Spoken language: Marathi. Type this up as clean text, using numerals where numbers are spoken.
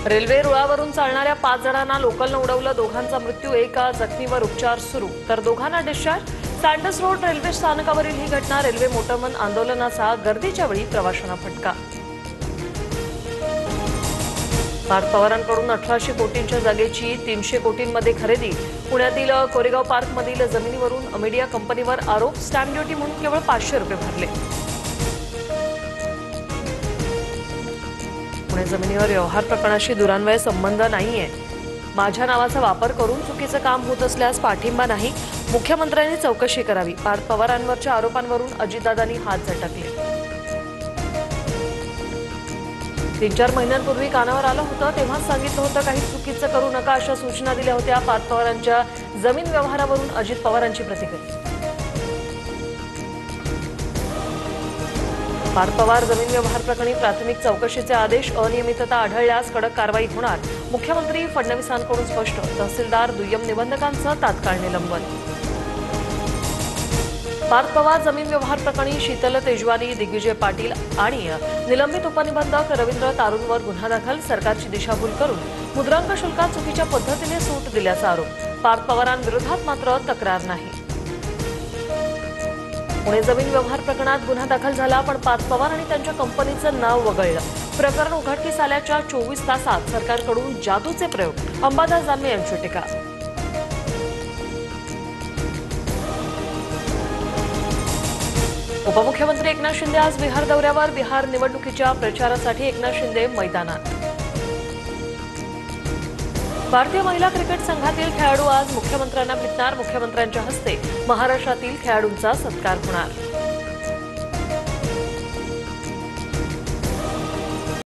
रेल्वे रुळावरून चालणाऱ्या 5 जणांना लोकलनं उडवलं, दोघांचा मृत्यू, एका जखमीवर उपचार सुरू तर दोघांना डिस्चार्ज। सँडस रोड रेल्वे स्थानकावरील ही घटना। रेल्वे मोटरमन आंदोलनाचा गर्दीच्या वेळी प्रवाशांना फटका। पार्थ पवारांकडून 1800 कोटींच्या जागेची 300 कोटींमध्ये खरेदी। पुण्यातील कोरेगाव पार्कमधील जमिनीवरून मीडिया कंपनीवर आरोप। स्टॅम्प ड्युटी म्हणून केवळ 500 रुपये भरले। पुणे जमिनीवर व्यवहार प्रकरणाशी दुरान्वय संबंध नाहीये। माझ्या नावाचा वापर करून चुकीचं काम होत असल्यास पाठिंबा नाही। मुख्यमंत्र्यांनी चौकशी करावी। पार्थ पवारांवरच्या आरोपांवरून अजितदादांनी हात झटकले। 3-4 महिन्यांपूर्वी कानावर आलं होतं, तेव्हाच सांगितलं होतं काही चुकीचं करू नका अशा सूचना दिल्या होत्या। पार्थ पवारांच्या जमीन व्यवहारावरून अजित पवारांची प्रतिक्रिया। पार्थ पवार जमीन व्यवहार प्रकरणी प्राथमिक चौकशीचे आदेश। अनियमितता आढळल्यास कडक कारवाई होणार। मुख्यमंत्री फडणवीसांकडून स्पष्ट। तहसीलदार दुय्यम निबंधकांचं तात्काळ निलंबन। पार्थ पवार जमीन व्यवहार प्रकरणी शीतल तेजवानी, दिग्विजय पाटील आणि निलंबित उपनिबंधक रवींद्र तारूंवर गुन्हा दाखल। सरकारची दिशाभूल करून मुद्रांक शुल्कात चुकीच्या पद्धतीने सूट दिल्याचा आरोप। पार्थ पवारांविरोधात मात्र तक्रार नाही। पुणे जमीन व्यवहार प्रकरणात गुन्हा दाखल झाला, पण पार्थ पवार आणि त्यांच्या कंपनीचं नाव वगळलं। प्रकरण उघडकीस आल्याच्या 24 तासात सरकारकडून जादूचे प्रयोग। अंबादास दानवे यांची टीका। उपमुख्यमंत्री एकनाथ शिंदे आज बिहार दौऱ्यावर। बिहार निवडणुकीच्या प्रचारासाठी एकनाथ शिंदे मैदानात। भारतीय महिला क्रिकेट संघातील खेळाडू आज मुख्यमंत्र्यांना भेटणार। मुख्यमंत्र्यांच्या हस्ते महाराष्ट्रातील खेळाडूंचा सत्कार होणार।